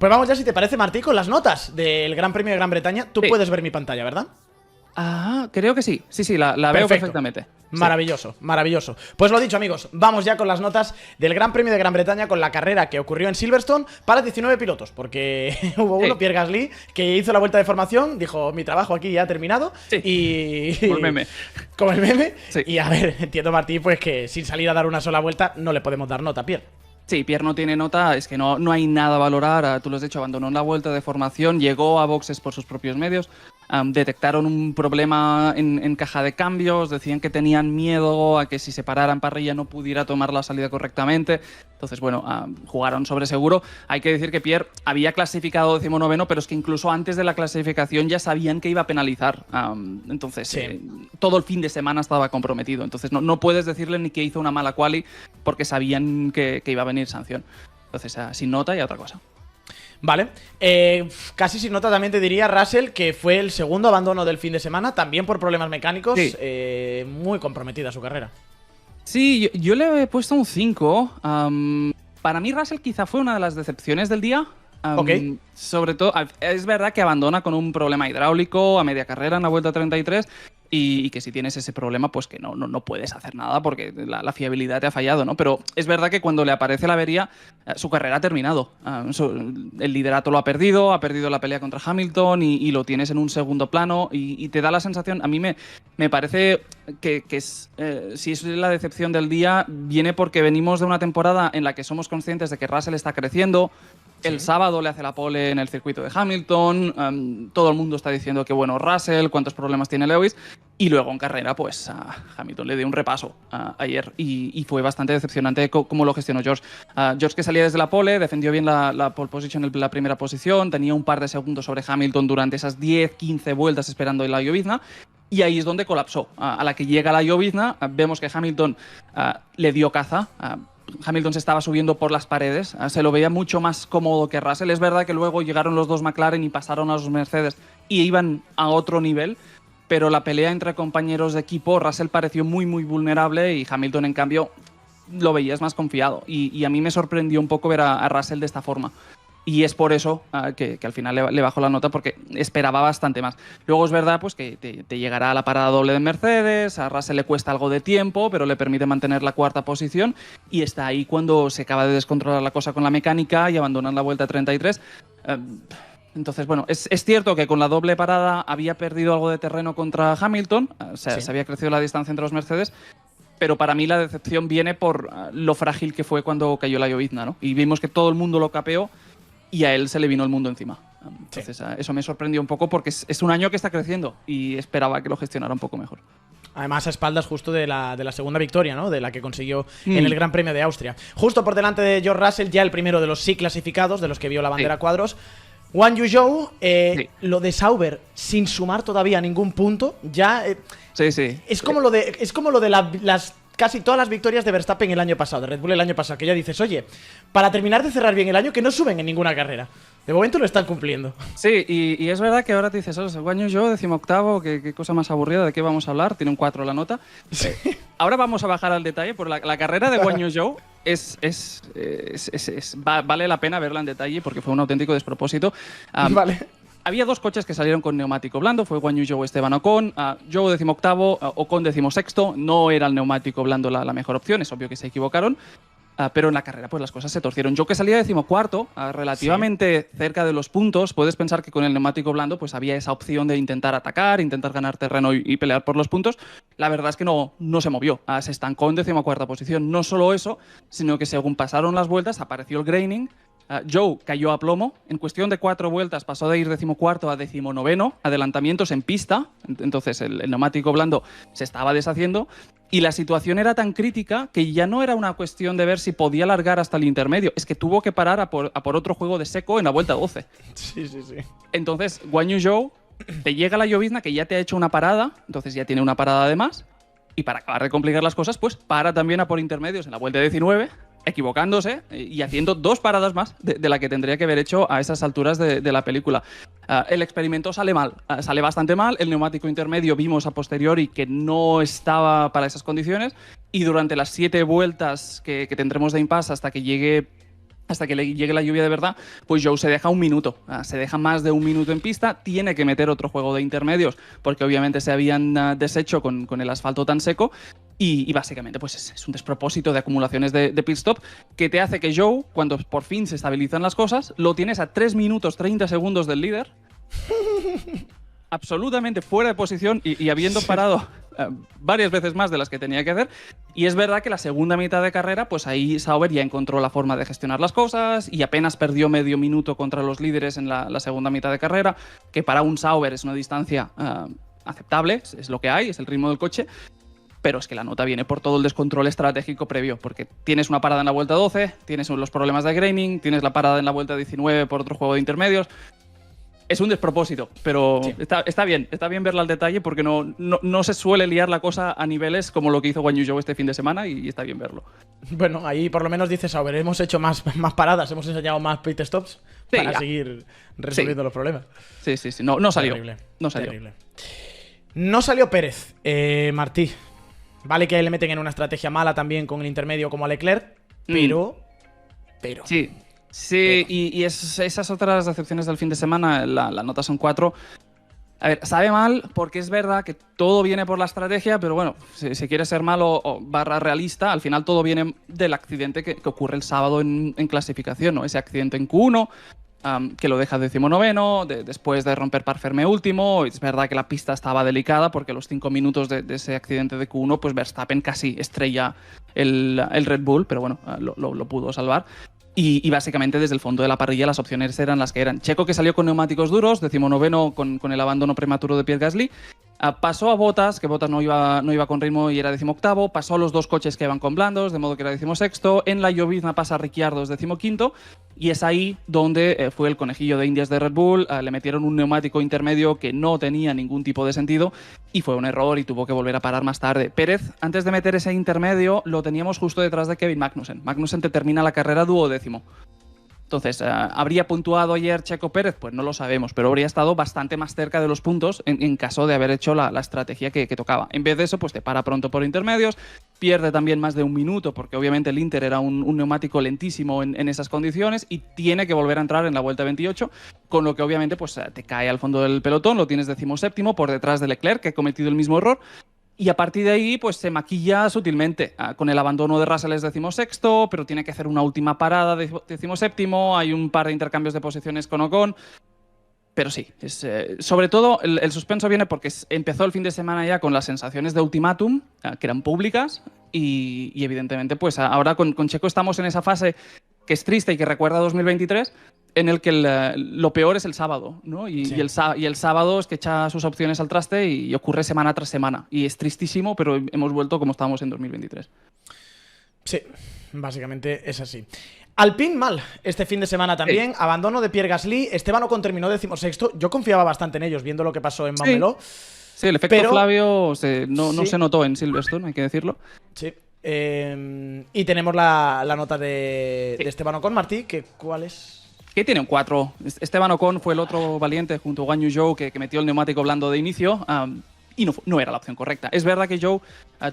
Pues vamos ya, si te parece, Martí, con las notas del Gran Premio de Gran Bretaña. Tú puedes ver mi pantalla, ¿verdad? Ah, creo que sí. Sí, la veo perfectamente. Maravilloso, maravilloso. Pues lo dicho, amigos, vamos ya con las notas del Gran Premio de Gran Bretaña, con la carrera que ocurrió en Silverstone para 19 pilotos, porque hubo uno, Pierre Gasly, que hizo la vuelta de formación, dijo, mi trabajo aquí ya ha terminado, y... Como el meme. Como el meme, sí. Y a ver, entiendo, Martí, pues que sin salir a dar una sola vuelta no le podemos dar nota a Pierre. Sí, Pierre no tiene nota, es que no hay nada a valorar. Tú lo has dicho, abandonó la vuelta de formación, llegó a boxes por sus propios medios, detectaron un problema en caja de cambios, decían que tenían miedo a que si se parara en parrilla no pudiera tomar la salida correctamente. Entonces, bueno, jugaron sobre seguro. Hay que decir que Pierre había clasificado 19º, pero es que incluso antes de la clasificación ya sabían que iba a penalizar. Entonces, todo el fin de semana estaba comprometido. Entonces, no puedes decirle ni que hizo una mala quali porque sabían que iba a venir sanción. Entonces, sin nota y a otra cosa. Vale, casi sin nota también te diría Russell, que fue el segundo abandono del fin de semana, también por problemas mecánicos, muy comprometida su carrera. Sí, yo le he puesto un 5. Para mí Russell quizá fue una de las decepciones del día. Sobre todo, es verdad que abandona con un problema hidráulico a media carrera en la vuelta 33 y que si tienes ese problema, pues que no puedes hacer nada porque la fiabilidad te ha fallado, ¿no? Pero es verdad que cuando le aparece la avería, su carrera ha terminado. El liderato lo ha perdido la pelea contra Hamilton y lo tienes en un segundo plano y te da la sensación, a mí me parece que si es la decepción del día, viene porque venimos de una temporada en la que somos conscientes de que Russell está creciendo. El sábado le hace la pole en el circuito de Hamilton, todo el mundo está diciendo que bueno Russell, cuántos problemas tiene Lewis, y luego en carrera pues a Hamilton le dio un repaso ayer y fue bastante decepcionante cómo lo gestionó George. George, que salía desde la pole, defendió bien la pole position en la primera posición, tenía un par de segundos sobre Hamilton durante esas 10-15 vueltas esperando la llovizna. Y ahí es donde colapsó. A la que llega la llovizna, vemos que Hamilton le dio caza. Hamilton se estaba subiendo por las paredes, se lo veía mucho más cómodo que Russell. Es verdad que luego llegaron los dos McLaren y pasaron a los Mercedes y iban a otro nivel, pero la pelea entre compañeros de equipo, Russell pareció muy vulnerable y Hamilton, en cambio, lo veías más confiado. Y a mí me sorprendió un poco ver a Russell de esta forma. Y es por eso que al final le bajó la nota, porque esperaba bastante más. Luego es verdad pues que te llegará a la parada doble de Mercedes, a Russell le cuesta algo de tiempo, pero le permite mantener la cuarta posición y está ahí cuando se acaba de descontrolar la cosa con la mecánica y abandonan la vuelta 33. Entonces, bueno, es cierto que con la doble parada había perdido algo de terreno contra Hamilton, se había crecido la distancia entre los Mercedes, pero para mí la decepción viene por lo frágil que fue cuando cayó la llovizna, ¿no? Y vimos que todo el mundo lo capeó y a él se le vino el mundo encima. Entonces, eso me sorprendió un poco porque es un año que está creciendo y esperaba que lo gestionara un poco mejor. Además, a espaldas justo de la segunda victoria, ¿no? De la que consiguió en el Gran Premio de Austria. Justo por delante de George Russell, ya el primero de los sí clasificados, de los que vio la bandera a cuadros. Guan Yu Zhou, lo de Sauber, sin sumar todavía ningún punto, ya... Es como lo de las... Casi todas las victorias de Verstappen el año pasado, de Red Bull el año pasado, que ya dices, oye, para terminar de cerrar bien el año, que no suben en ninguna carrera. De momento lo están cumpliendo. Sí, y es verdad que ahora te dices, Guan Yu Zhou, 18º, qué cosa más aburrida, ¿de qué vamos a hablar? Tiene un 4 la nota. Sí. Ahora vamos a bajar al detalle, porque la carrera de Guan Yu Zhou vale la pena verla en detalle, porque fue un auténtico despropósito. Vale. Había dos coches que salieron con neumático blando, fue Guan Yu Zhou, Esteban Ocon. Zhou 18º, Ocon 16º. No era el neumático blando la mejor opción, es obvio que se equivocaron. Pero en la carrera pues las cosas se torcieron. Zhou, que salía 14º, relativamente cerca de los puntos, puedes pensar que con el neumático blando pues había esa opción de intentar atacar, intentar ganar terreno y pelear por los puntos. La verdad es que no se movió, se estancó en 14ª posición. No solo eso, sino que según pasaron las vueltas apareció el graining. Zhou cayó a plomo. En cuestión de 4 vueltas pasó de ir 14º a 19º, adelantamientos en pista. Entonces el neumático blando se estaba deshaciendo y la situación era tan crítica que ya no era una cuestión de ver si podía largar hasta el intermedio, es que tuvo que parar a por otro juego de seco en la vuelta 12. Sí. Entonces Guan Yu Zhou, te llega la llovizna que ya te ha hecho una parada, entonces ya tiene una parada de más, y para acabar de complicar las cosas pues para también a por intermedios en la vuelta 19, equivocándose y haciendo 2 paradas más de la que tendría que haber hecho a esas alturas de la película. El experimento sale mal, sale bastante mal. El neumático intermedio vimos a posteriori que no estaba para esas condiciones y durante las 7 vueltas que tendremos de impasse hasta que llegue hasta que le llegue la lluvia de verdad, pues Zhou se deja un minuto, se deja más de un minuto en pista, tiene que meter otro juego de intermedios, porque obviamente se habían deshecho con el asfalto tan seco, y básicamente pues es un despropósito de acumulaciones de pit stop que te hace que Zhou, cuando por fin se estabilizan las cosas, lo tienes a 3 minutos 30 segundos del líder, absolutamente fuera de posición y habiendo parado varias veces más de las que tenía que hacer. Y es verdad que la segunda mitad de carrera, pues ahí Sauber ya encontró la forma de gestionar las cosas y apenas perdió medio minuto contra los líderes en la segunda mitad de carrera, que para un Sauber es una distancia aceptable, es lo que hay, es el ritmo del coche. Pero es que la nota viene por todo el descontrol estratégico previo, porque tienes una parada en la vuelta 12, tienes los problemas de graining, tienes la parada en la vuelta 19 por otro juego de intermedios. Es un despropósito, pero sí. Está bien verla al detalle porque no se suele liar la cosa a niveles como lo que hizo Guan Yu Zhou este fin de semana y está bien verlo. Bueno, ahí por lo menos dices, a ver, hemos hecho más paradas, hemos enseñado más pit stops para seguir resolviendo los problemas. Sí. No salió. Terrible. No salió. Terrible. No salió Pérez, Martí. Vale que le meten en una estrategia mala también con el intermedio como a Leclerc, pero... Sí, y esas otras decepciones del fin de semana, la nota son 4. A ver, sabe mal porque es verdad que todo viene por la estrategia, pero bueno, si quiere ser malo o barra realista, al final todo viene del accidente que ocurre el sábado en clasificación, ¿no? Ese accidente en Q1, que lo deja 19º, después de romper par ferme último. Es verdad que la pista estaba delicada porque a los 5 minutos de ese accidente de Q1, pues Verstappen casi estrella el Red Bull, pero bueno, lo pudo salvar. Y básicamente desde el fondo de la parrilla las opciones eran las que eran. Checo, que salió con neumáticos duros, 19º con el abandono prematuro de Pierre Gasly. Pasó a Bottas, que Bottas no iba con ritmo y era 18º. Pasó a los dos coches que iban con blandos, de modo que era 16º. En la llovizna pasa a Ricciardo, es 15º. Y es ahí donde fue el conejillo de Indias de Red Bull. Le metieron un neumático intermedio que no tenía ningún tipo de sentido y fue un error y tuvo que volver a parar más tarde. Pérez, antes de meter ese intermedio, lo teníamos justo detrás de Kevin Magnussen. Magnussen te termina la carrera 12º. Entonces, ¿habría puntuado ayer Checo Pérez? Pues no lo sabemos, pero habría estado bastante más cerca de los puntos en caso de haber hecho la estrategia que tocaba. En vez de eso, pues te para pronto por intermedios, pierde también más de un minuto, porque obviamente el Inter era un neumático lentísimo en esas condiciones y tiene que volver a entrar en la vuelta 28, con lo que obviamente pues te cae al fondo del pelotón, lo tienes 17º por detrás de Leclerc, que ha cometido el mismo error. Y a partir de ahí, pues se maquilla sutilmente. Con el abandono de Russell es 16º, pero tiene que hacer una última parada de 17º. Hay un par de intercambios de posiciones con Ocon. Pero sí, sobre todo el suspenso viene porque empezó el fin de semana ya con las sensaciones de ultimátum, que eran públicas. Y evidentemente, pues ahora con Checo estamos en esa fase que es triste y que recuerda a 2023, en el que lo peor es el sábado, ¿no? Y el sábado es que echa sus opciones al traste y ocurre semana tras semana. Y es tristísimo, pero hemos vuelto como estábamos en 2023. Sí, básicamente es así. Alpine mal este fin de semana también. Abandono de Pierre Gasly. Esteban Ocon terminó 16º. Yo confiaba bastante en ellos, viendo lo que pasó en Montmeló. Sí, el efecto Flavio no se notó en Silverstone, hay que decirlo. Sí. Y tenemos la nota de Esteban Ocon. Martí, ¿cuál es? Que tiene un 4. Esteban Ocon fue el otro valiente junto a Guan Yu Zhou que metió el neumático blando de inicio y no era la opción correcta. Es verdad que Zhou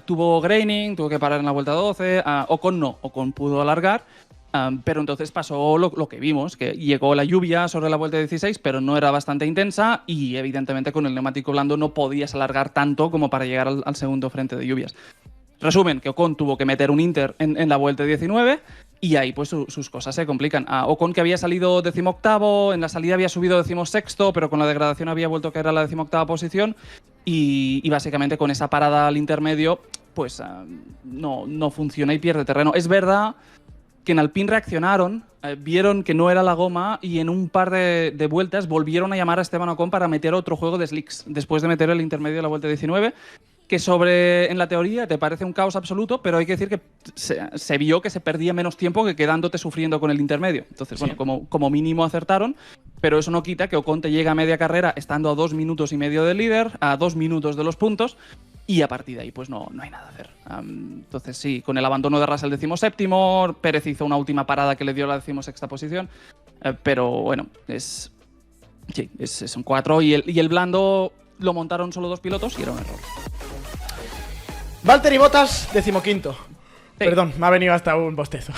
tuvo graining, tuvo que parar en la vuelta 12, Ocon no, Ocon pudo alargar, pero entonces pasó lo que vimos, que llegó la lluvia sobre la vuelta 16, pero no era bastante intensa y evidentemente con el neumático blando no podías alargar tanto como para llegar al segundo frente de lluvias. Resumen, que Ocon tuvo que meter un Inter en la vuelta 19 y ahí pues sus cosas se complican. Ocon, que había salido 18º, en la salida había subido 16º, pero con la degradación había vuelto a caer a la 18ª posición y básicamente con esa parada al intermedio pues no funciona y pierde terreno. Es verdad que en Alpine reaccionaron, vieron que no era la goma y en un par de vueltas volvieron a llamar a Esteban Ocon para meter otro juego de slicks, después de meter el intermedio de la vuelta 19, que en la teoría te parece un caos absoluto, pero hay que decir que se vio que se perdía menos tiempo que quedándote sufriendo con el intermedio. Entonces, bueno, como mínimo acertaron, pero eso no quita que Ocon te llegue a media carrera estando a 2 minutos y medio del líder, a 2 minutos de los puntos, y a partir de ahí pues no hay nada a hacer. Entonces sí, con el abandono de Russell 17º, Pérez hizo una última parada que le dio la 16ª posición, pero bueno, es un 4 y el blando lo montaron solo 2 pilotos y era un error. Valtteri Bottas, 15º. Perdón, me ha venido hasta un bostezo.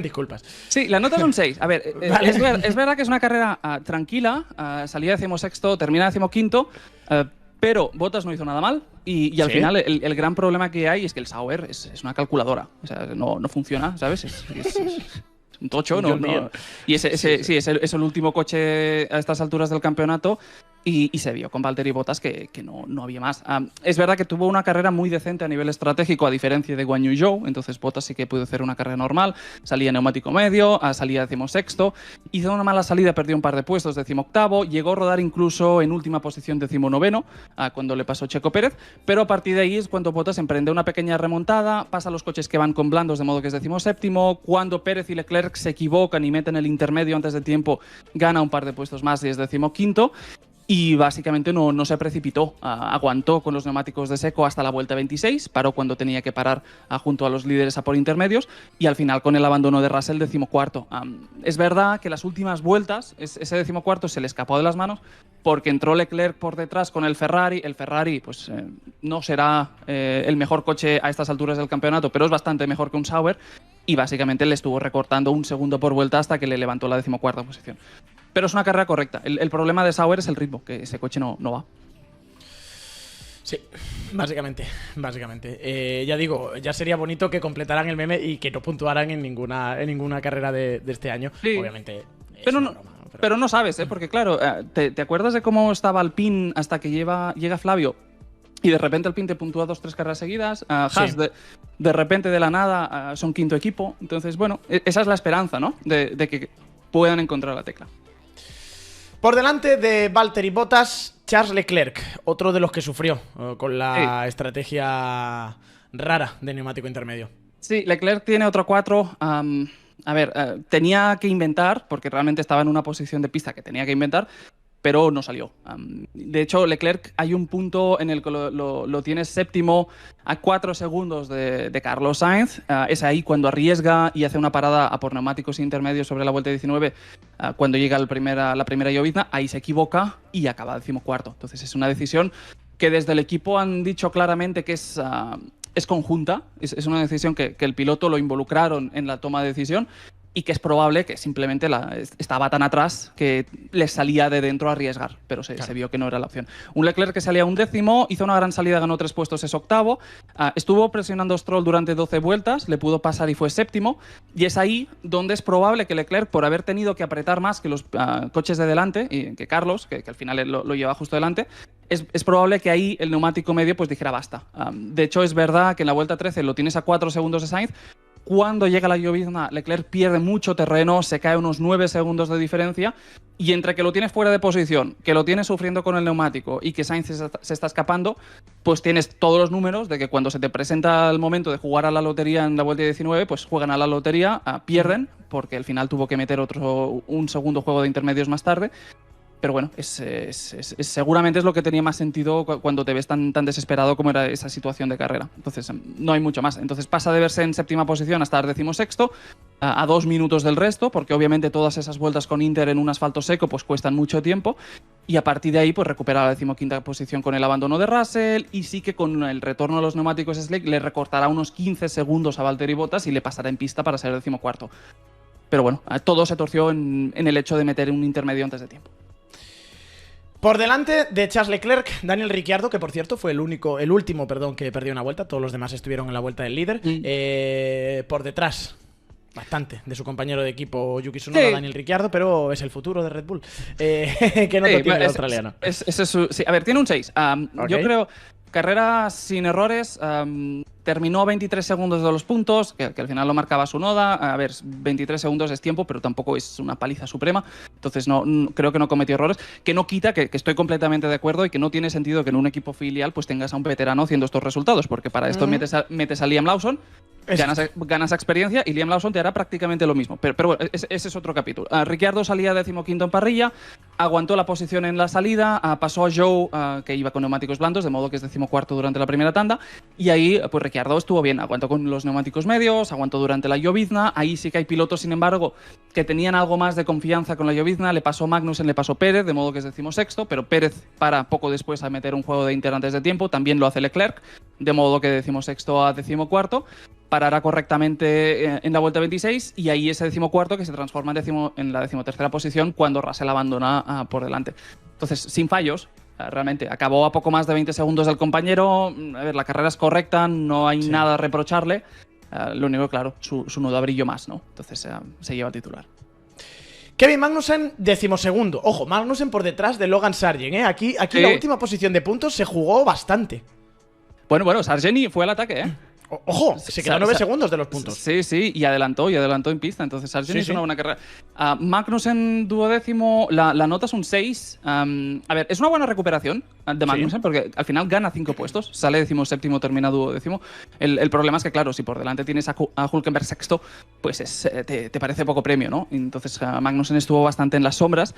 Disculpas. Sí, la nota es un 6. A ver, vale. es verdad que es una carrera tranquila. Salía 16º, termina 15º. Pero Bottas no hizo nada mal y al final el gran problema que hay es que el Sauber es una calculadora. O sea, no funciona, ¿sabes? Es un tocho, ¿no? Y es el último coche a estas alturas del campeonato y se vio con Valtteri Bottas que no había más. Es verdad que tuvo una carrera muy decente a nivel estratégico, a diferencia de Guan Yu Zhou, entonces Bottas sí que pudo hacer una carrera normal, salía neumático medio, salía 16º, hizo una mala salida, perdió un par de puestos, 18º, llegó a rodar incluso en última posición 19º, cuando le pasó Checo Pérez, pero a partir de ahí es cuando Bottas emprende una pequeña remontada, pasa a los coches que van con blandos, de modo que es 17º, cuando Pérez y Leclerc se equivocan y meten el intermedio antes de tiempo, gana un par de puestos más y es 15º. Y básicamente no se precipitó, aguantó con los neumáticos de seco hasta la vuelta 26, paró cuando tenía que parar junto a los líderes a por intermedios y al final con el abandono de Russell 14º. Es verdad que las últimas vueltas, ese 14º se le escapó de las manos porque entró Leclerc por detrás con el Ferrari pues no será el mejor coche a estas alturas del campeonato, pero es bastante mejor que un Sauber y básicamente le estuvo recortando un segundo por vuelta hasta que le levantó la 14ª posición. Pero es una carrera correcta. El problema de Sauber es el ritmo, que ese coche no va. Sí, básicamente. Ya digo, ya sería bonito que completaran el meme y que no puntuaran en ninguna carrera de este año. Sí. Obviamente. Pero no sabes, porque claro, ¿te acuerdas de cómo estaba Alpine hasta que llega Flavio? Y de repente Alpine te puntúa 2-3 carreras seguidas. Haas, de repente, de la nada, son quinto equipo. Entonces, bueno, esa es la esperanza, ¿no? De que puedan encontrar la tecla. Por delante de Valtteri Bottas, Charles Leclerc, otro de los que sufrió con la estrategia rara de neumático intermedio. Sí, Leclerc tiene otro 4. Tenía que inventar, porque realmente estaba en una posición de pista que tenía que inventar, pero no salió. De hecho, Leclerc hay un punto en el que lo tiene séptimo a 4 segundos de Carlos Sainz. Es ahí cuando arriesga y hace una parada a por neumáticos intermedios sobre la vuelta 19, cuando llega la primera llovizna, ahí se equivoca y acaba 14º. Entonces es una decisión que desde el equipo han dicho claramente que es conjunta, es una decisión que el piloto lo involucraron en la toma de decisión y que es probable que simplemente estaba tan atrás que les salía de dentro a arriesgar, pero se vio que no era la opción. Un Leclerc que salía 11º, hizo una gran salida, ganó 3 puestos, es 8º, estuvo presionando a Stroll durante 12 vueltas, le pudo pasar y fue 7º, y es ahí donde es probable que Leclerc, por haber tenido que apretar más que los coches de delante, y que Carlos, que al final lo lleva justo delante, es probable que ahí el neumático medio pues dijera basta. De hecho, es verdad que en la vuelta 13 lo tienes a 4 segundos de Sainz. Cuando llega la llovizna, Leclerc pierde mucho terreno, se cae unos 9 segundos de diferencia, y entre que lo tienes fuera de posición, que lo tienes sufriendo con el neumático y que Sainz se está escapando, pues tienes todos los números de que cuando se te presenta el momento de jugar a la lotería en la vuelta 19, pues juegan a la lotería, pierden, porque al final tuvo que meter un segundo juego de intermedios más tarde. Pero bueno, seguramente es lo que tenía más sentido cuando te ves tan desesperado como era esa situación de carrera. Entonces, no hay mucho más. Entonces pasa de verse en séptima posición a estar 16º, a 2 minutos del resto, porque obviamente todas esas vueltas con Inter en un asfalto seco pues cuestan mucho tiempo. Y a partir de ahí, pues recupera la 15ª posición con el abandono de Russell, y sí que con el retorno a los neumáticos slick le recortará unos 15 segundos a Valtteri Bottas y le pasará en pista para ser 14º. Pero bueno, todo se torció en el hecho de meter un intermedio antes de tiempo. Por delante de Charles Leclerc, Daniel Ricciardo, que por cierto fue el último que perdió una vuelta. Todos los demás estuvieron en la vuelta del líder. Por detrás, bastante, de su compañero de equipo Yuki Tsunoda, Daniel Ricciardo, pero es el futuro de Red Bull. ¿Qué nota tiene el australiano? A ver, tiene un 6. Okay. Yo creo, carrera sin errores. Terminó 23 segundos de los puntos, que al final lo marcaba Tsunoda. A ver, 23 segundos es tiempo, pero tampoco es una paliza suprema. Entonces creo que no cometió errores. Que no quita que estoy completamente de acuerdo y que no tiene sentido que en un equipo filial pues tengas a un veterano haciendo estos resultados, porque para esto metes a Liam Lawson, ganas experiencia, y Liam Lawson te hará prácticamente lo mismo. Pero bueno, ese es otro capítulo. Ricciardo salía 15º en parrilla, aguantó la posición en la salida, pasó a Zhou, que iba con neumáticos blandos, de modo que es 14º durante la primera tanda, y ahí pues Ricciardo estuvo bien, aguantó con los neumáticos medios, aguantó durante la llovizna. Ahí sí que hay pilotos, sin embargo, que tenían algo más de confianza con la llovizna. Le pasó Magnussen, le pasó Pérez, de modo que es 16º, pero Pérez para poco después a meter un juego de Inter antes de tiempo. También lo hace Leclerc, de modo que 16º a 14º. parara correctamente en la vuelta 26 y ahí ese 14º que se transforma en la 13ª posición cuando Russell abandona por delante. Entonces, sin fallos, realmente acabó a poco más de 20 segundos del compañero. A ver, la carrera es correcta, no hay nada a reprocharle. Lo único, claro, su nudo brilló más, ¿no? Entonces se lleva el titular. Kevin Magnussen, 12º. Ojo, Magnussen por detrás de Logan Sargent, ¿eh? Aquí la última posición de puntos se jugó bastante. Bueno, Sargent fue al ataque, ¿eh? Ojo, se quedó 9 segundos de los puntos. Sí, y adelantó en pista. Entonces Sargent hizo una buena carrera. Magnussen, 12º, la nota es un 6. A ver, es una buena recuperación de Magnussen porque al final gana 5 puestos. Sale 17º, termina 12º. El problema es que, claro, si por delante tienes a Hülkenberg sexto, pues te parece poco premio, ¿no? Entonces Magnussen estuvo bastante en las sombras.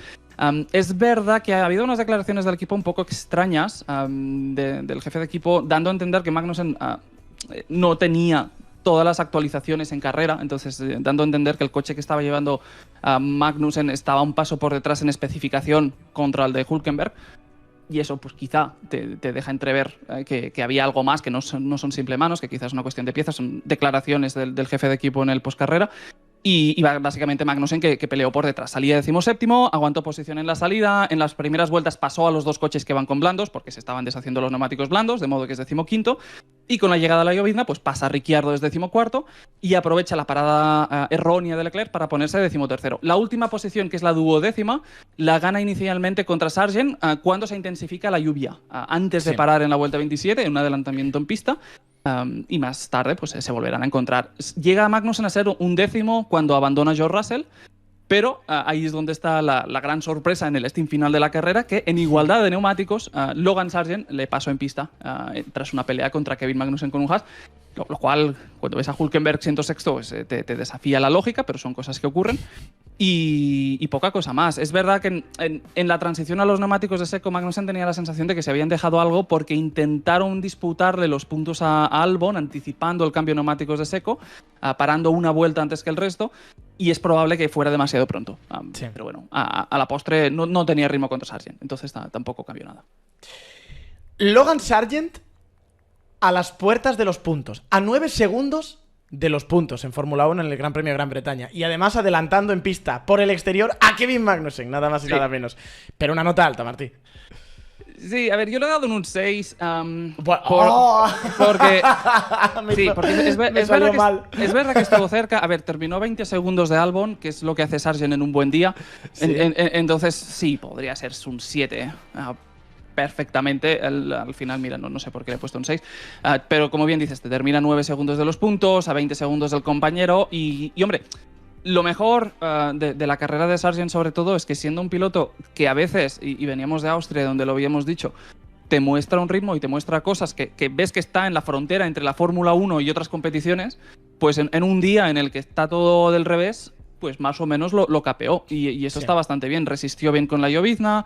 Es verdad que ha habido unas declaraciones del equipo un poco extrañas del jefe de equipo, dando a entender que Magnussen no tenía todas las actualizaciones en carrera, entonces dando a entender que el coche que estaba llevando Magnussen estaba un paso por detrás en especificación contra el de Hülkenberg, y eso pues quizá te deja entrever que había algo más, que no son simple manos, que quizás es una cuestión de piezas, son declaraciones del jefe de equipo en el postcarrera. Y básicamente Magnussen que peleó por detrás. Salía 17º, aguantó posición en la salida. En las primeras vueltas pasó a los 2 coches que van con blandos, porque se estaban deshaciendo los neumáticos blandos, de modo que es 15º. Y con la llegada de la llovizna, pues pasa a Ricciardo desde 14º y aprovecha la parada errónea de Leclerc para ponerse 13º. La última posición, que es la 12ª, la gana inicialmente contra Sargent cuando se intensifica la lluvia. Antes de parar en la vuelta 27, en un adelantamiento en pista. Y más tarde pues se volverán a encontrar. Llega Magnussen a ser un 10º cuando abandona George Russell, pero ahí es donde está la gran sorpresa en el stint final de la carrera, que en igualdad de neumáticos Logan Sargent le pasó en pista tras una pelea contra Kevin Magnussen con un Haas, lo cual cuando ves a Hülkenberg siendo sexto pues, te desafía la lógica, pero son cosas que ocurren. Y poca cosa más. Es verdad que en la transición a los neumáticos de seco, Magnussen tenía la sensación de que se habían dejado algo porque intentaron disputarle los puntos a Albon, anticipando el cambio de neumáticos de seco, parando una vuelta antes que el resto, y es probable que fuera demasiado pronto. Pero bueno, a la postre no tenía ritmo contra Sargent, entonces tampoco cambió nada. Logan Sargent a las puertas de los puntos, a 9 segundos de los puntos en Fórmula 1 en el Gran Premio de Gran Bretaña, y además adelantando en pista por el exterior a Kevin Magnussen, nada más y nada menos. Pero una nota alta, Martí. Sí, a ver, yo le he dado un 6 porque es verdad que estuvo cerca. A ver, terminó 20 segundos de Albon, que es lo que hace Sargent en un buen día. Entonces sí, podría ser un 7 perfectamente. Al final, mira, no sé por qué le he puesto un 6. Pero como bien dices, te termina 9 segundos de los puntos, a 20 segundos del compañero. Y hombre, lo mejor de la carrera de Sargent, sobre todo, es que siendo un piloto que a veces, y veníamos de Austria, donde lo habíamos dicho, te muestra un ritmo y te muestra cosas que ves que está en la frontera entre la Fórmula 1 y otras competiciones, pues en un día en el que está todo del revés, pues más o menos lo capeó. Y eso está bastante bien. Resistió bien con la llovizna,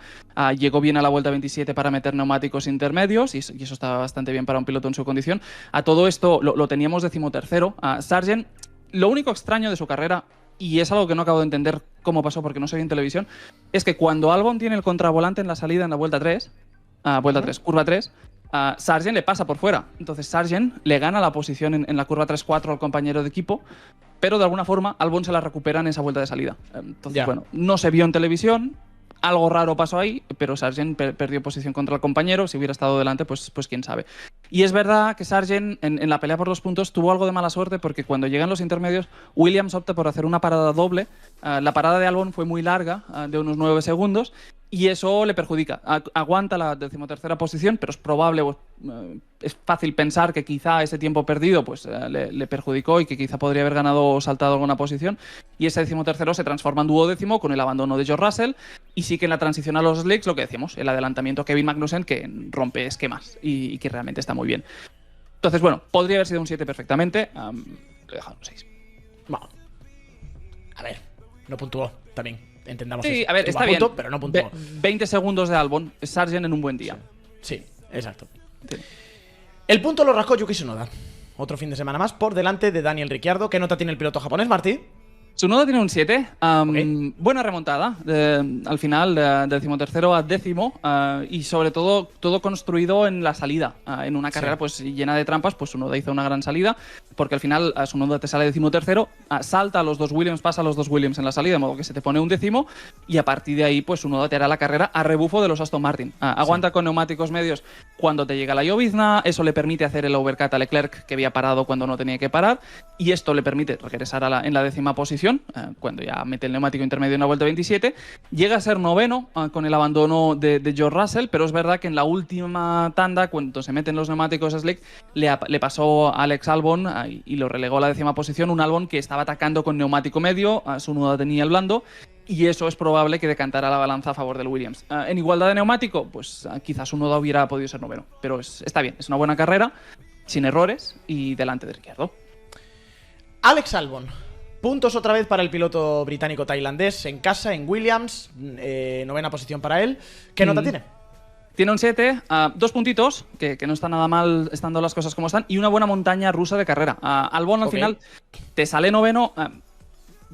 llegó bien a la vuelta 27 para meter neumáticos intermedios, y eso estaba bastante bien para un piloto en su condición. A todo esto lo teníamos 13º. Sargent, lo único extraño de su carrera, y es algo que no acabo de entender cómo pasó porque no se vio en televisión, es que cuando Albon tiene el contravolante en la salida en la vuelta 3, curva 3, Sargent le pasa por fuera. Entonces Sargent le gana la posición en la curva 3-4 al compañero de equipo, pero de alguna forma Albon se la recupera en esa vuelta de salida. Entonces, bueno, no se vio en televisión, algo raro pasó ahí, pero Sargent perdió posición contra el compañero. Si hubiera estado delante, pues quién sabe. Y es verdad que Sargent en la pelea por los puntos tuvo algo de mala suerte, porque cuando llegan los intermedios, Williams opta por hacer una parada doble. La parada de Albon fue muy larga, de unos 9 segundos, y eso le perjudica. Aguanta la 13ª posición, pero es probable, es fácil pensar que quizá ese tiempo perdido pues le perjudicó y que quizá podría haber ganado o saltado alguna posición. Y ese 13º se transforma en 12º con el abandono de George Russell. Y sí que en la transición a los slicks, lo que decíamos, el adelantamiento a Kevin Magnussen, que rompe esquemas y que realmente está muy bien. Entonces, bueno, podría haber sido un 7 perfectamente. Le he dejado un 6. Bueno, a ver, no puntuó también. Entendamos sí, eso. A ver, estuvo está a punto, bien. Pero no puntuó. 20 segundos de Albon, Sargent en un buen día. Sí, exacto. Sí. El punto lo rascó Yuki Tsunoda. Otro fin de semana más por delante de Daniel Ricciardo. ¿Qué nota tiene el piloto japonés, Martí? Tsunoda tiene un 7. Ok. Buena remontada al final, de 13º a 10º, y sobre todo construido en la salida. En una carrera pues llena de trampas, pues Tsunoda hizo una gran salida, porque al final Tsunoda te sale 13º, salta a los dos Williams, pasa a los dos Williams en la salida, de modo que se te pone un 10º, y a partir de ahí pues Tsunoda te hará la carrera a rebufo de los Aston Martin. Aguanta con neumáticos medios cuando te llega la llovizna, eso le permite hacer el overcut a Leclerc, que había parado cuando no tenía que parar, y esto le permite regresar en la 10ª posición, cuando ya mete el neumático intermedio en la vuelta 27. Llega a ser 9º con el abandono de George Russell, pero es verdad que en la última tanda, cuando se meten los neumáticos slick, le pasó a Alex Albon y lo relegó a la 10ª posición, un Albon que estaba atacando con neumático medio, Tsunoda tenía el blando, y eso es probable que decantara la balanza a favor del Williams. En igualdad de neumático, pues quizás Tsunoda hubiera podido ser 9º, pero está bien, es una buena carrera, sin errores y delante de Ricciardo. Alex Albon. Puntos otra vez para el piloto británico-tailandés en casa, en Williams. 9ª posición para él. ¿Qué nota tiene? Tiene un 7, 2 puntitos, que no está nada mal estando las cosas como están, y una buena montaña rusa de carrera. Albon al final te sale 9º,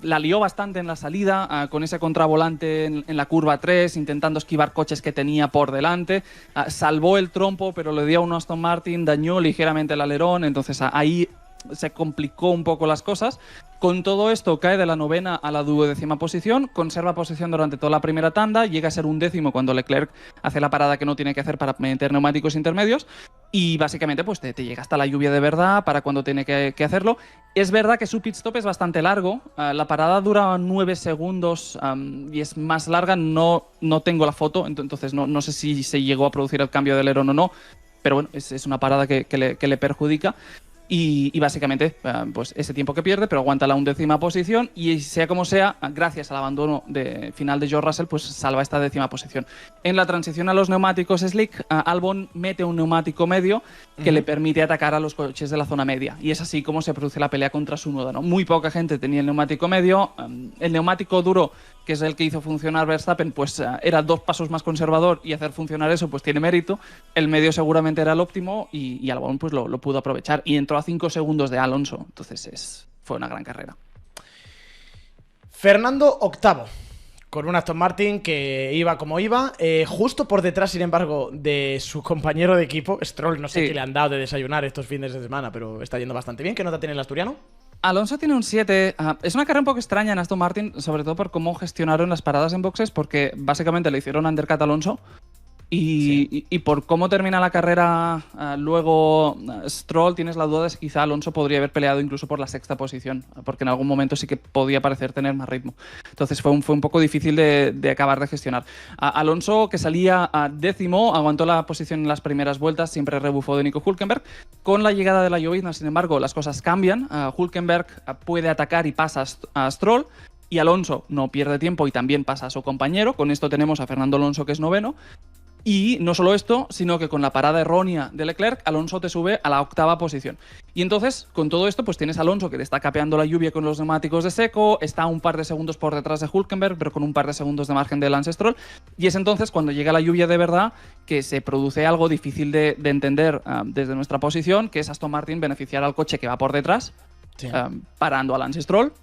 la lió bastante en la salida, con ese contravolante en la curva 3, intentando esquivar coches que tenía por delante. Salvó el trompo, pero le dio a un Aston Martin, dañó ligeramente el alerón, entonces ahí se complicó un poco las cosas. Con todo esto cae de la 9ª a la 12ª posición, conserva posición durante toda la primera tanda, llega a ser un 10º cuando Leclerc hace la parada que no tiene que hacer para meter neumáticos intermedios, y básicamente pues te llega hasta la lluvia de verdad para cuando tiene que hacerlo. Es verdad que su pit stop es bastante largo, la parada dura 9 segundos y es más larga, no tengo la foto, entonces no sé si se llegó a producir el cambio de alerón o no, pero bueno, es una parada que le perjudica. Y básicamente, pues ese tiempo que pierde, pero aguanta la 11ª posición, y sea como sea, gracias al abandono final de George Russell, pues salva esta 10ª posición. En la transición a los neumáticos slick, Albon mete un neumático medio que le permite atacar a los coches de la zona media, y es así como se produce la pelea contra Tsunoda, ¿no? Muy poca gente tenía el neumático medio, el neumático duro, que es el que hizo funcionar Verstappen, pues era 2 pasos más conservador, y hacer funcionar eso pues tiene mérito. El medio seguramente era el óptimo, y Albon pues lo pudo aprovechar, y entró a 5 segundos de Alonso, entonces fue una gran carrera. Fernando octavo, con un Aston Martin que iba como iba, justo por detrás, sin embargo, de su compañero de equipo, Stroll. No sé qué le han dado de desayunar estos fines de semana, pero está yendo bastante bien. ¿Qué nota tiene el asturiano? Alonso tiene un 7. Es una carrera un poco extraña en Aston Martin, sobre todo por cómo gestionaron las paradas en boxes, porque básicamente le hicieron undercut a Alonso. Y por cómo termina la carrera luego Stroll, tienes la duda de si quizá Alonso podría haber peleado incluso por la 6ª posición, porque en algún momento sí que podía parecer tener más ritmo. Entonces fue un poco difícil de acabar de gestionar. Alonso, que salía a 10º, aguantó la posición en las primeras vueltas, siempre rebufó de Nico Hülkenberg. Con la llegada de la llovizna, sin embargo, las cosas cambian. Hülkenberg puede atacar y pasa a Stroll, y Alonso no pierde tiempo y también pasa a su compañero. Con esto tenemos a Fernando Alonso, que es 9º. Y no solo esto, sino que con la parada errónea de Leclerc, Alonso te sube a la 8ª posición. Y entonces, con todo esto, pues tienes a Alonso que te está capeando la lluvia con los neumáticos de seco, está un par de segundos por detrás de Hülkenberg, pero con un par de segundos de margen de Lance Stroll. Y es entonces cuando llega la lluvia de verdad que se produce algo difícil de entender desde nuestra posición, que es Aston Martin beneficiar al coche que va por detrás, parando a Lance Stroll.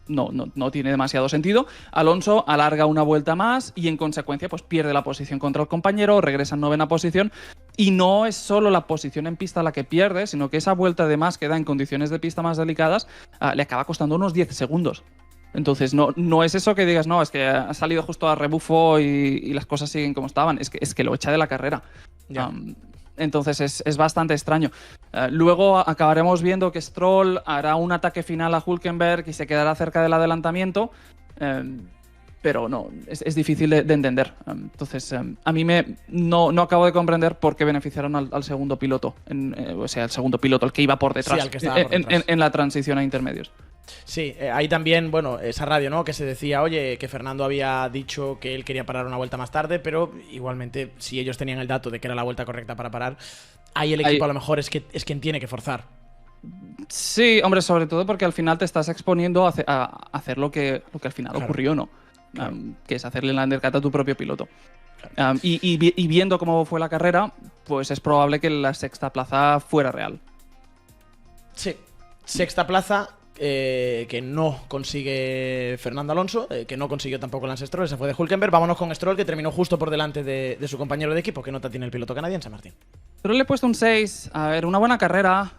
No tiene demasiado sentido. Alonso alarga una vuelta más y en consecuencia pues pierde la posición contra el compañero, regresa en 9ª posición, y no es solo la posición en pista la que pierde, sino que esa vuelta de más que da en condiciones de pista más delicadas le acaba costando unos 10 segundos. Entonces no es eso que digas, no, es que ha salido justo a rebufo y las cosas siguen como estaban, es que lo echa de la carrera. Entonces es bastante extraño. Luego acabaremos viendo que Stroll hará un ataque final a Hülkenberg y se quedará cerca del adelantamiento, pero no, es difícil de entender. Entonces a mí no acabo de comprender por qué beneficiaron al segundo piloto, o sea, el segundo piloto, el que iba por detrás, al que estaba por detrás. En la transición a intermedios. Sí, ahí también, bueno, esa radio, ¿no? Que se decía, oye, que Fernando había dicho que él quería parar una vuelta más tarde, pero igualmente, si ellos tenían el dato de que era la vuelta correcta para parar, ahí el equipo a lo mejor es quien tiene que forzar. Sí, hombre, sobre todo porque al final te estás exponiendo a hacer lo que al final ocurrió, ¿no? Claro. Que es hacerle el undercut a tu propio piloto. Claro. Y viendo cómo fue la carrera, pues es probable que la 6ª plaza fuera real. Sí, 6ª plaza. que no consigue Fernando Alonso, que no consiguió tampoco Lance Stroll, ese fue de Hülkenberg. Vámonos con Stroll, que terminó justo por delante de su compañero de equipo. ¿Qué nota tiene el piloto canadiense, Martín? Pero le he puesto un 6. A ver, una buena carrera.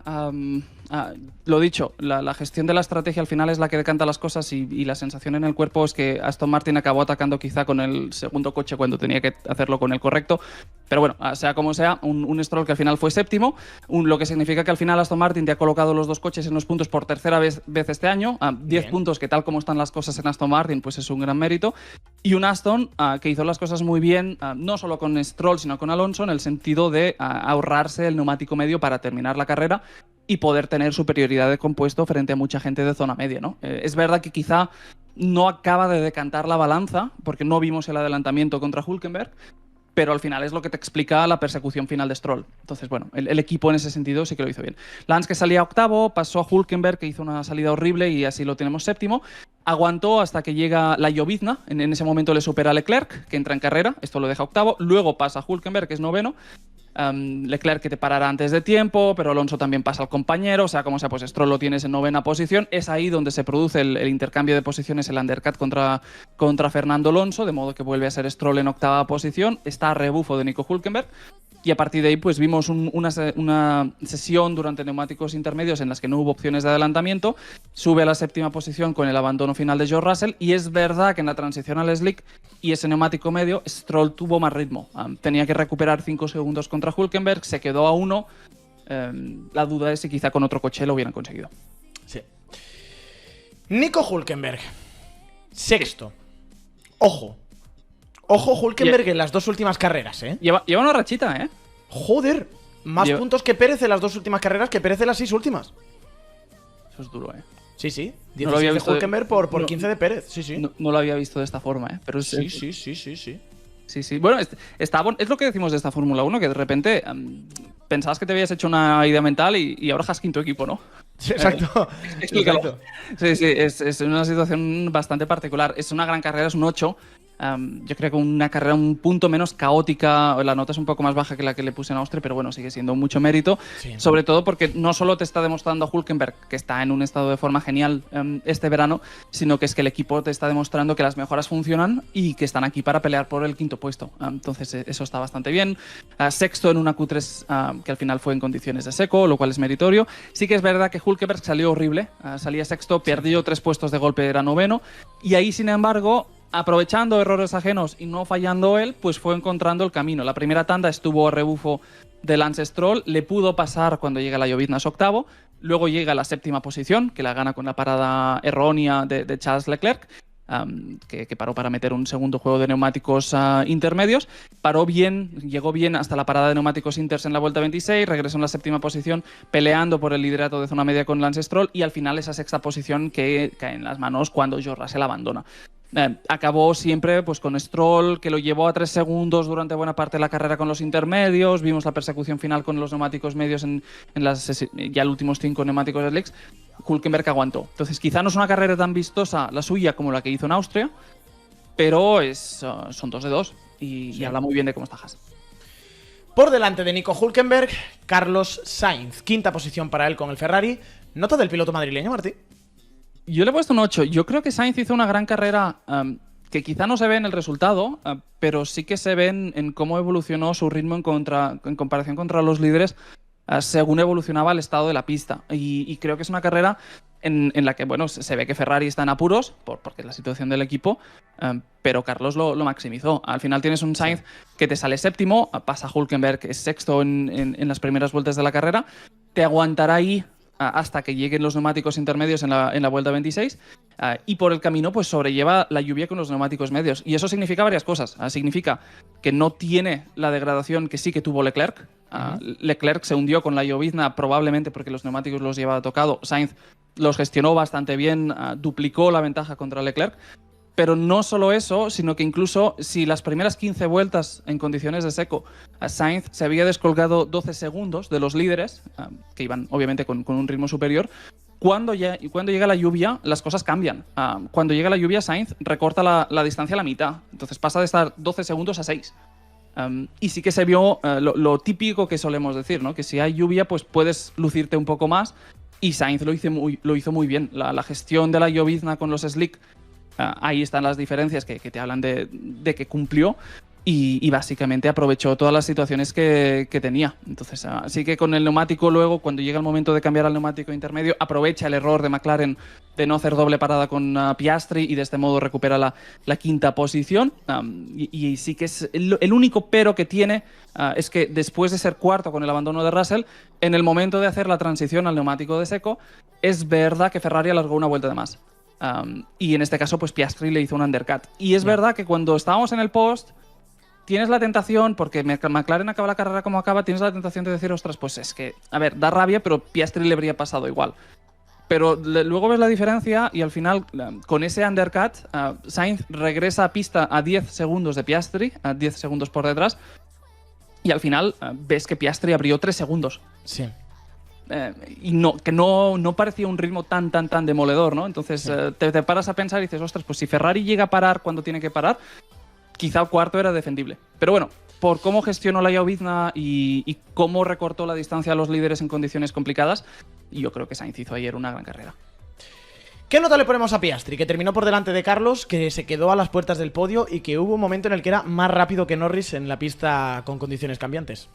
Lo dicho, la gestión de la estrategia al final es la que decanta las cosas y la sensación en el cuerpo es que Aston Martin acabó atacando quizá con el segundo coche cuando tenía que hacerlo con el correcto. Pero bueno, sea como sea, un Stroll que al final fue séptimo, lo que significa que al final Aston Martin te ha colocado los dos coches en los puntos por tercera vez este año. 10 puntos, que tal como están las cosas en Aston Martin, pues es un gran mérito. Y un Aston que hizo las cosas muy bien, no solo con Stroll, sino con Alonso, en el sentido de ahorrarse el neumático medio para terminar la carrera y poder tener superioridad de compuesto frente a mucha gente de zona media, ¿no? Es verdad que quizá no acaba de decantar la balanza, porque no vimos el adelantamiento contra Hülkenberg, pero al final es lo que te explica la persecución final de Stroll. Entonces, bueno, el equipo en ese sentido sí que lo hizo bien. Lance, que salía octavo, pasó a Hülkenberg, que hizo una salida horrible y así lo tenemos séptimo. Aguantó hasta que llega la llovizna, en ese momento le supera a Leclerc, que entra en carrera, esto lo deja octavo, luego pasa a Hülkenberg, que es noveno. Leclerc que te parará antes de tiempo, pero Alonso también pasa al compañero, o sea, como sea, pues Stroll lo tienes en novena posición. Es ahí donde se produce el intercambio de posiciones, el undercut contra Fernando Alonso, de modo que vuelve a ser Stroll en octava posición. Está a rebufo de Nico Hülkenberg. Y a partir de ahí, pues vimos una sesión durante neumáticos intermedios en las que no hubo opciones de adelantamiento. Sube a la séptima posición con el abandono final de George Russell. Y es verdad que en la transición al slick y ese neumático medio, Stroll tuvo más ritmo. Tenía que recuperar 5 segundos contra Hülkenberg, se quedó a 1. La duda es si quizá con otro coche lo hubieran conseguido. Sí. Nico Hülkenberg, sexto. Ojo. Ojo Hülkenberg en las dos últimas carreras, ¿eh? Lleva una rachita, ¿eh? Joder, más puntos que Pérez en las dos últimas carreras que Pérez en las 6 últimas. Eso es duro, ¿eh? Sí, sí. 16 no lo había visto de Hülkenberg por 15 de Pérez. Sí, sí. No lo había visto de esta forma, ¿eh? Pero sí. Sí. Bueno, es lo que decimos de esta Fórmula 1, que de repente pensabas que te habías hecho una idea mental y ahora has quinto equipo, ¿no? Sí, exacto. Explícalo. Sí, es una situación bastante particular. Es una gran carrera, es un 8. Yo creo que una carrera un punto menos caótica, la nota es un poco más baja que la que le puse en Austria, pero bueno, sigue siendo mucho mérito, sí, sobre todo porque no solo te está demostrando a Hülkenberg que está en un estado de forma genial este verano, sino que es que el equipo te está demostrando que las mejoras funcionan y que están aquí para pelear por el quinto puesto. Entonces eso está bastante bien. Sexto en una Q3 que al final fue en condiciones de seco, lo cual es meritorio. Sí que es verdad que Hülkenberg salió horrible, salía sexto, perdió 3 puestos de golpe, era noveno, y ahí sin embargo, aprovechando errores ajenos y no fallando él, pues fue encontrando el camino. La primera tanda estuvo a rebufo de Lance Stroll, le pudo pasar cuando llega la llovizna, es octavo, luego llega a la séptima posición, que la gana con la parada errónea de Charles Leclerc, que paró para meter un segundo juego de neumáticos intermedios, paró bien, llegó bien hasta la parada de neumáticos inters en la vuelta 26, regresó en la séptima posición peleando por el liderato de zona media con Lance Stroll y al final esa sexta posición que cae en las manos cuando George Russell abandona. Acabó siempre pues, con Stroll, que lo llevó a 3 segundos durante buena parte de la carrera con los intermedios. Vimos la persecución final con los neumáticos medios en ya los últimos 5 neumáticos slicks. Hülkenberg aguantó. Entonces, quizá no es una carrera tan vistosa la suya como la que hizo en Austria, pero son 2 de 2 y habla muy bien de cómo está Haas. Por delante de Nico Hülkenberg, Carlos Sainz. Quinta posición para él con el Ferrari. ¿Nota del piloto madrileño, Martí? Yo le he puesto un 8. Yo creo que Sainz hizo una gran carrera que quizá no se ve en el resultado, pero sí que se ve en cómo evolucionó su ritmo en comparación contra los líderes según evolucionaba el estado de la pista. Y creo que es una carrera en la que bueno, se ve que Ferrari está en apuros, porque es la situación del equipo, pero Carlos lo maximizó. Al final tienes un Sainz que te sale séptimo, pasa a Hülkenberg, que es sexto en las primeras vueltas de la carrera, te aguantará ahí hasta que lleguen los neumáticos intermedios en la vuelta 26 y por el camino pues sobrelleva la lluvia con los neumáticos medios y eso significa varias cosas. Significa que no tiene la degradación que sí que tuvo Leclerc. Leclerc se hundió con la llovizna probablemente porque los neumáticos los llevaba tocado. Sainz los gestionó bastante bien, duplicó la ventaja contra Leclerc. Pero no solo eso, sino que incluso si las primeras 15 vueltas en condiciones de seco, Sainz se había descolgado 12 segundos de los líderes, que iban obviamente con un ritmo superior, cuando llega la lluvia las cosas cambian. Cuando llega la lluvia Sainz recorta la distancia a la mitad, entonces pasa de estar 12 segundos a 6. Y sí que se vio lo típico que solemos decir, ¿no? Que si hay lluvia pues puedes lucirte un poco más y Sainz lo hizo muy bien. La gestión de la llovizna con los slick, ahí están las diferencias que te hablan de que cumplió. Y básicamente aprovechó todas las situaciones que tenía. Entonces, así que con el neumático luego, cuando llega el momento de cambiar al neumático intermedio, aprovecha el error de McLaren de no hacer doble parada con Piastri y de este modo recupera la quinta posición. Y sí que es el único pero que tiene es que después de ser cuarto con el abandono de Russell, en el momento de hacer la transición al neumático de seco, es verdad que Ferrari alargó una vuelta de más. Y en este caso, pues Piastri le hizo un undercut. Y es verdad que cuando estábamos en el post, tienes la tentación, porque McLaren acaba la carrera como acaba, tienes la tentación de decir, ostras, pues es que, a ver, da rabia, pero Piastri le habría pasado igual. Pero luego ves la diferencia y al final, con ese undercut, Sainz regresa a pista a 10 segundos de Piastri, a 10 segundos por detrás, y al final ves que Piastri abrió 3 segundos. Sí. Y que no parecía un ritmo tan demoledor, ¿no? Entonces sí. Te paras a pensar y dices, ostras, pues si Ferrari llega a parar cuando tiene que parar, quizá el cuarto era defendible. Pero bueno, por cómo gestionó la llovizna y cómo recortó la distancia a los líderes en condiciones complicadas, yo creo que Sainz hizo ayer una gran carrera. ¿Qué nota le ponemos a Piastri? Que terminó por delante de Carlos, que se quedó a las puertas del podio y que hubo un momento en el que era más rápido que Norris en la pista con condiciones cambiantes.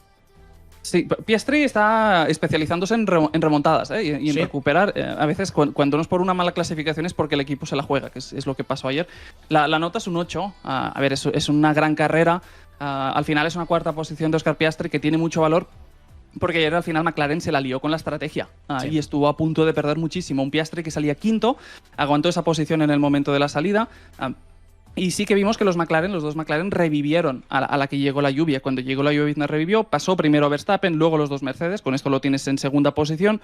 Sí, Piastri está especializándose en remontadas y en recuperar. A veces cuando no es por una mala clasificación es porque el equipo se la juega, que es lo que pasó ayer. La nota es un 8. A ver, es una gran carrera. Al final es una cuarta posición de Oscar Piastri que tiene mucho valor, porque ayer al final McLaren se la lió con la estrategia y estuvo a punto de perder muchísimo. Un Piastri que salía quinto, aguantó esa posición en el momento de la salida. Y sí que vimos que los dos McLaren revivieron a la que llegó la lluvia. Cuando llegó la lluvia revivió, pasó primero a Verstappen, luego los dos Mercedes, con esto lo tienes en segunda posición.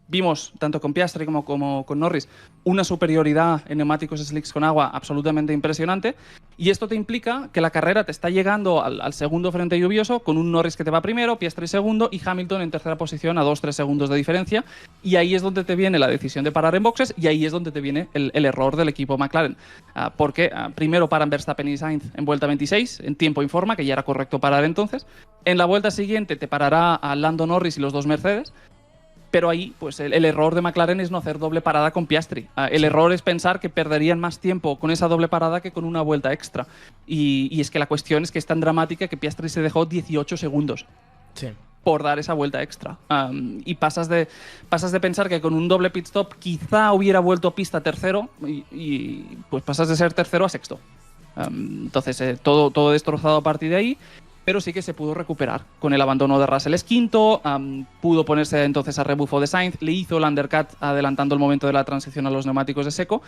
Vimos, tanto con Piastri como con Norris, una superioridad en neumáticos slicks con agua absolutamente impresionante. Y esto te implica que la carrera te está llegando al segundo frente lluvioso, con un Norris que te va primero, Piastri segundo y Hamilton en tercera posición a 2-3 segundos de diferencia. Y ahí es donde te viene la decisión de parar en boxes y ahí es donde te viene el error del equipo McLaren. Porque primero paran Verstappen y Sainz en vuelta 26, en tiempo informa, que ya era correcto parar entonces. En la vuelta siguiente te parará a Lando Norris y los dos Mercedes. Pero ahí, pues el error de McLaren es no hacer doble parada con Piastri. El error es pensar que perderían más tiempo con esa doble parada que con una vuelta extra. Y es que la cuestión es que es tan dramática que Piastri se dejó 18 segundos por dar esa vuelta extra. Y pasas de pensar que con un doble pit stop quizá hubiera vuelto a pista tercero y pues pasas de ser tercero a sexto. Entonces todo destrozado a partir de ahí. Pero sí que se pudo recuperar con el abandono de Russell. Es quinto, pudo ponerse entonces a rebufo de Sainz, le hizo el undercut adelantando el momento de la transición a los neumáticos de seco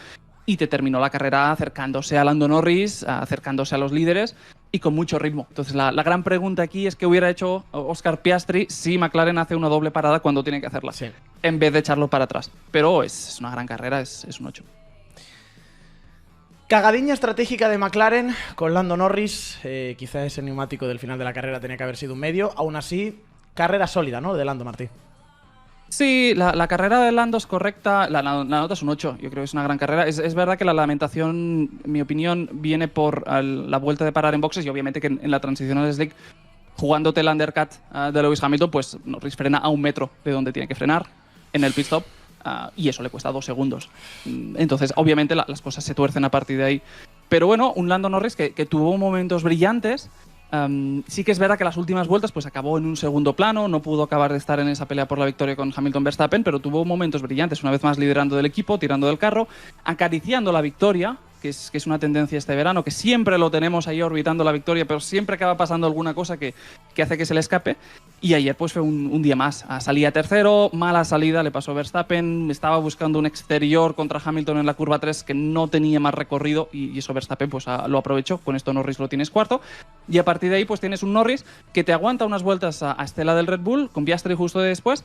y te terminó la carrera acercándose a Lando Norris, acercándose a los líderes y con mucho ritmo. Entonces la gran pregunta aquí es qué hubiera hecho Oscar Piastri si McLaren hace una doble parada cuando tiene que hacerla, en vez de echarlo para atrás. Pero es una gran carrera, es un 8. Cagadiña estratégica de McLaren con Lando Norris. Quizá ese neumático del final de la carrera tenía que haber sido un medio. Aún así, carrera sólida, ¿no? De Lando, Martí. Sí, la carrera de Lando es correcta. La nota es un 8. Yo creo que es una gran carrera. Es verdad que la lamentación, en mi opinión, viene por la vuelta de parar en boxes y obviamente que en la transición al slick, jugándote el undercut de Lewis Hamilton, pues Norris frena a 1 metro de donde tiene que frenar en el pit stop. Y eso le cuesta 2 segundos. Entonces, obviamente, las cosas se tuercen a partir de ahí. Pero bueno, un Lando Norris que tuvo momentos brillantes. Sí que es verdad que las últimas vueltas pues acabó en un segundo plano, no pudo acabar de estar en esa pelea por la victoria con Hamilton Verstappen, pero tuvo momentos brillantes, una vez más liderando del equipo, tirando del carro, acariciando la victoria, que es una tendencia este verano, que siempre lo tenemos ahí orbitando la victoria, pero siempre acaba pasando alguna cosa que hace que se le escape. Y ayer pues fue un día más. Salía tercero, mala salida, le pasó Verstappen, estaba buscando un exterior contra Hamilton en la curva 3 que no tenía más recorrido y eso Verstappen pues lo aprovechó. Con esto Norris lo tienes cuarto. Y a partir de ahí pues tienes un Norris que te aguanta unas vueltas a estela del Red Bull, con Piastri justo después.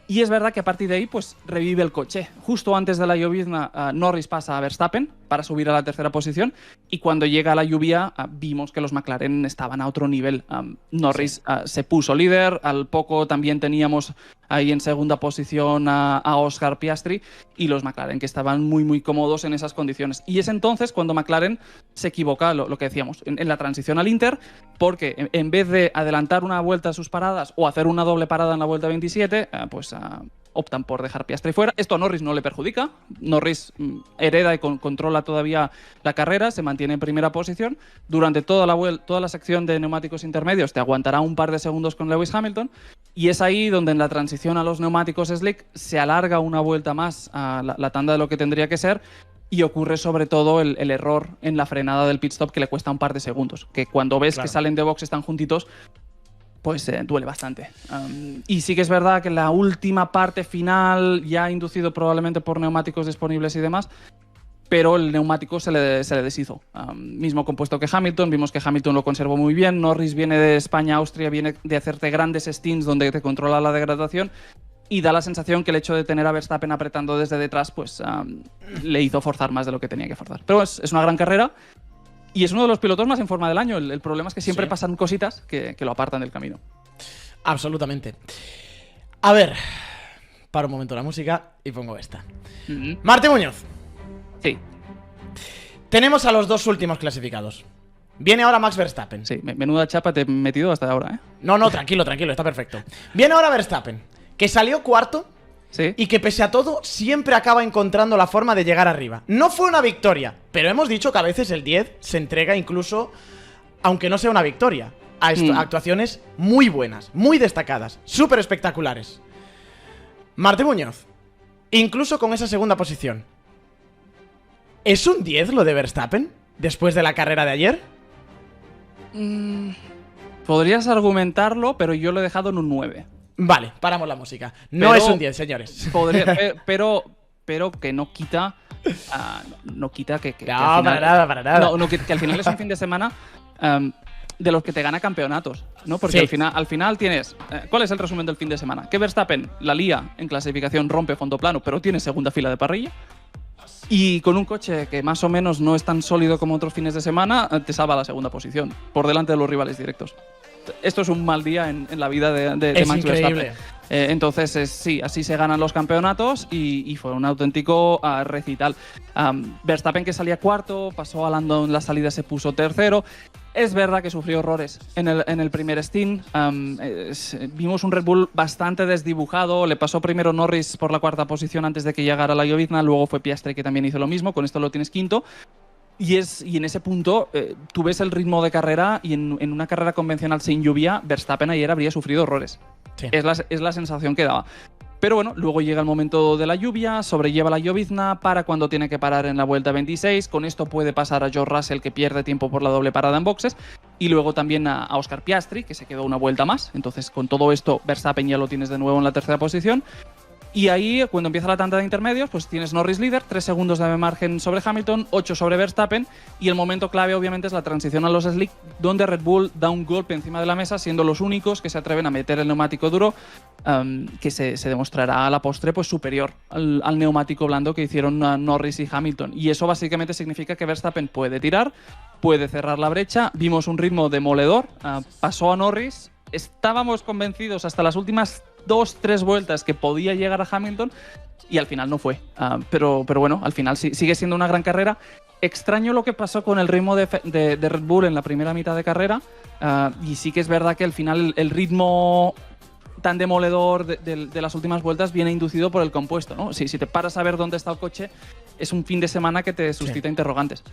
Y es verdad que a partir de ahí pues revive el coche. Justo antes de la llovizna, Norris pasa a Verstappen para subir a la tercera posición y cuando llega la lluvia vimos que los McLaren estaban a otro nivel. Norris se puso líder, al poco también teníamos ahí en segunda posición a Oscar Piastri y los McLaren que estaban muy cómodos en esas condiciones. Y es entonces cuando McLaren se equivoca, lo que decíamos, en la transición al Inter, porque en vez de adelantar una vuelta a sus paradas o hacer una doble parada en la vuelta 27, optan por dejar Piastri fuera. Esto a Norris no le perjudica. Norris hereda y controla todavía la carrera, se mantiene en primera posición. Durante toda la sección de neumáticos intermedios te aguantará un par de segundos con Lewis Hamilton. Y es ahí donde en la transición a los neumáticos slick se alarga una vuelta más a la tanda de lo que tendría que ser. Y ocurre sobre todo el error en la frenada del pit stop, que le cuesta un par de segundos. Que cuando ves que salen de box están juntitos, pues duele bastante. Y sí que es verdad que la última parte final, ya inducido probablemente por neumáticos disponibles y demás, pero el neumático se le deshizo. Mismo compuesto que Hamilton, vimos que Hamilton lo conservó muy bien. Norris viene de España a Austria, viene de hacerte grandes stints donde te controla la degradación. Y da la sensación que el hecho de tener a Verstappen apretando desde detrás pues le hizo forzar más de lo que tenía que forzar. Pero es una gran carrera y es uno de los pilotos más en forma del año. El problema es que siempre pasan cositas que lo apartan del camino. Absolutamente. A ver, paro un momento la música y pongo esta. Martín Muñoz. Sí. Tenemos a los dos últimos clasificados. Viene ahora Max Verstappen. Sí, menuda chapa te he metido hasta ahora, ¿eh? No, tranquilo, está perfecto. Viene ahora Verstappen, que salió cuarto y que pese a todo siempre acaba encontrando la forma de llegar arriba. No fue una victoria, pero hemos dicho que a veces el 10 se entrega incluso, aunque no sea una victoria, a actuaciones muy buenas, muy destacadas, súper espectaculares. Martín Muñoz, incluso con esa segunda posición, ¿es un 10 lo de Verstappen después de la carrera de ayer? Podrías argumentarlo, pero yo lo he dejado en un 9. Vale, paramos la música. No es un 10, señores. Pero que no quita... no quita que no, al final, para nada. No, que al final es un fin de semana de los que te gana campeonatos, ¿no? Porque al final tienes... ¿Cuál es el resumen del fin de semana? Que Verstappen la lía en clasificación, rompe fondo plano, pero tiene segunda fila de parrilla. Y con un coche que más o menos no es tan sólido como otros fines de semana, te salva la segunda posición, por delante de los rivales directos. Esto es un mal día en la vida de Max Verstappen. Entonces, sí, así se ganan los campeonatos y fue un auténtico recital. Verstappen, que salía cuarto, pasó a Lando en la salida, se puso tercero. Es verdad que sufrió errores en el primer stint. Vimos un Red Bull bastante desdibujado. Le pasó primero Norris por la cuarta posición antes de que llegara la llovizna. Luego fue Piastri, que también hizo lo mismo. Con esto lo tienes quinto. Y en ese punto, tú ves el ritmo de carrera y en una carrera convencional sin lluvia, Verstappen ayer habría sufrido errores. Sí. Es la sensación que daba. Pero bueno, luego llega el momento de la lluvia, sobrelleva la llovizna, para cuando tiene que parar en la vuelta 26. Con esto puede pasar a George Russell, que pierde tiempo por la doble parada en boxes. Y luego también a Oscar Piastri, que se quedó una vuelta más. Entonces, con todo esto, Verstappen ya lo tienes de nuevo en la tercera posición. Y ahí, cuando empieza la tanda de intermedios, pues tienes Norris líder, 3 segundos de margen sobre Hamilton, 8 sobre Verstappen, y el momento clave obviamente es la transición a los slick, donde Red Bull da un golpe encima de la mesa, siendo los únicos que se atreven a meter el neumático duro, que se demostrará a la postre pues superior al neumático blando que hicieron Norris y Hamilton. Y eso básicamente significa que Verstappen puede tirar, puede cerrar la brecha. Vimos un ritmo demoledor, pasó a Norris, estábamos convencidos hasta las últimas 2-3 vueltas que podía llegar a Hamilton y al final no fue. Pero bueno, al final sigue siendo una gran carrera. Extraño lo que pasó con el ritmo de Red Bull en la primera mitad de carrera, y sí que es verdad que al final el ritmo tan demoledor de las últimas vueltas viene inducido por el compuesto, ¿no? Si te paras a ver dónde está el coche, es un fin de semana que te suscita interrogantes.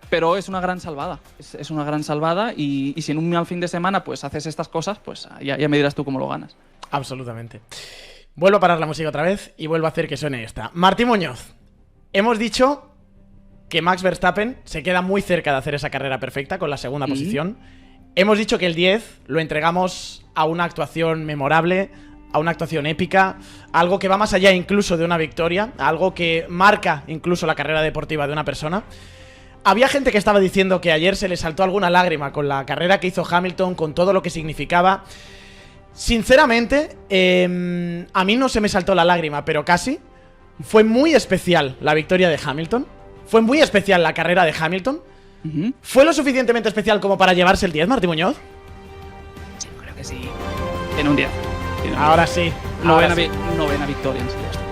Pero es una gran salvada, es una gran salvada y si en un mal fin de semana pues haces estas cosas, pues ya me dirás tú cómo lo ganas. Absolutamente. Vuelvo a parar la música otra vez y vuelvo a hacer que suene esta. Martín Muñoz, hemos dicho que Max Verstappen se queda muy cerca de hacer esa carrera perfecta con la segunda posición. Hemos dicho que el 10 lo entregamos a una actuación memorable, a una actuación épica, algo que va más allá incluso de una victoria, algo que marca incluso la carrera deportiva de una persona. Había gente que estaba diciendo que ayer se le saltó alguna lágrima con la carrera que hizo Hamilton, con todo lo que significaba. Sinceramente, a mí no se me saltó la lágrima, pero casi. Fue muy especial la victoria de Hamilton. Fue muy especial la carrera de Hamilton. ¿Fue lo suficientemente especial como para llevarse el 10, Martín Muñoz? Sí, creo que sí. En un 10. Ahora sí. Novena victoria en Silverstone.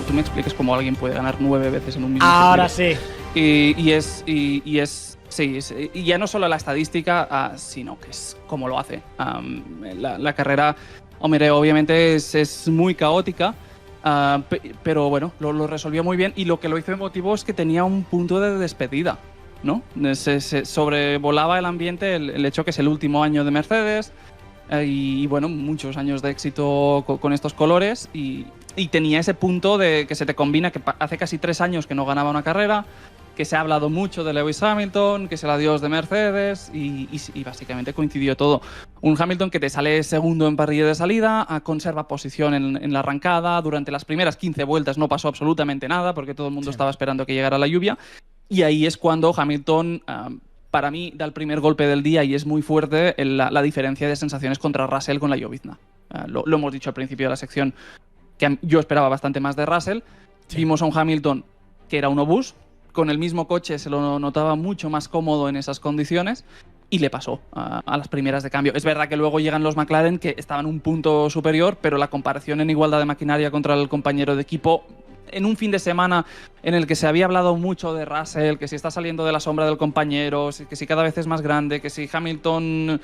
Tú me expliques cómo alguien puede ganar 9 veces en un mismo Ahora sí. Y ya no solo la estadística, sino que es cómo lo hace. La carrera Hombre, obviamente es muy caótica, pero bueno, lo resolvió muy bien y lo que lo hizo emotivo es que tenía un punto de despedida, ¿no? Se sobrevolaba el ambiente el hecho que es el último año de Mercedes y bueno, muchos años de éxito con estos colores y tenía ese punto de que se te combina que hace casi 3 años que no ganaba una carrera, que se ha hablado mucho de Lewis Hamilton, que es el adiós de Mercedes y básicamente coincidió todo. Un Hamilton que te sale segundo en parrilla de salida, conserva posición en la arrancada, durante las primeras 15 vueltas no pasó absolutamente nada porque todo el mundo estaba esperando que llegara la lluvia y ahí es cuando Hamilton, para mí, da el primer golpe del día y es muy fuerte la diferencia de sensaciones contra Russell con la llovizna. Lo hemos dicho al principio de la sección, que yo esperaba bastante más de Russell. Sí. Vimos a un Hamilton que era un obús, con el mismo coche se lo notaba mucho más cómodo en esas condiciones y le pasó a las primeras de cambio. Es verdad que luego llegan los McLaren que estaban un punto superior, pero la comparación en igualdad de maquinaria contra el compañero de equipo en un fin de semana en el que se había hablado mucho de Russell, que si está saliendo de la sombra del compañero, que si cada vez es más grande, que si Hamilton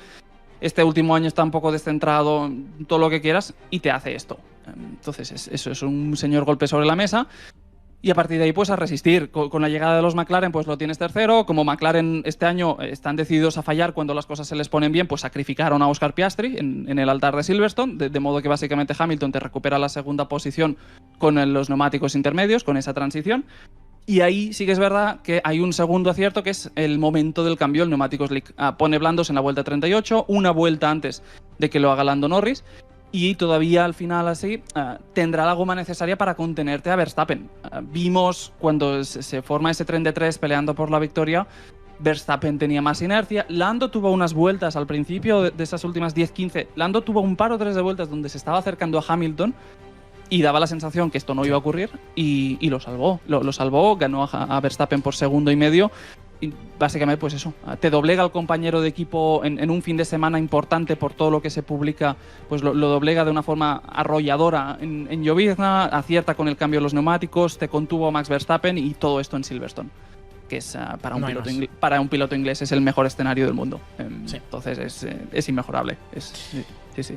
este último año está un poco descentrado, todo lo que quieras, y te hace esto. Entonces eso es un señor golpe sobre la mesa. Y a partir de ahí, pues a resistir. Con la llegada de los McLaren, pues lo tienes tercero. Como McLaren este año están decididos a fallar cuando las cosas se les ponen bien, pues sacrificaron a Oscar Piastri en el altar de Silverstone, de modo que básicamente Hamilton te recupera la segunda posición con los neumáticos intermedios, con esa transición. Y ahí sí que es verdad que hay un segundo acierto, que es el momento del cambio, el neumático slick. Pone blandos en la vuelta 38, una vuelta antes de que lo haga Lando Norris. Y todavía al final así tendrá la goma necesaria para contenerte a Verstappen. Vimos cuando se forma ese tren de 3 peleando por la victoria, Verstappen tenía más inercia. Lando tuvo unas vueltas al principio de esas últimas 10-15. Lando tuvo un par o 3 de vueltas donde se estaba acercando a Hamilton y daba la sensación que esto no iba a ocurrir y lo salvó. Lo salvó, ganó a Verstappen por 1,5 segundos. Y básicamente, pues eso, te doblega al compañero de equipo en un fin de semana importante por todo lo que se publica, pues lo doblega de una forma arrolladora en llovizna, acierta con el cambio de los neumáticos, te contuvo a Max Verstappen y todo esto en Silverstone, que es para un piloto inglés es el mejor escenario del mundo. Sí. Entonces es inmejorable. Sí.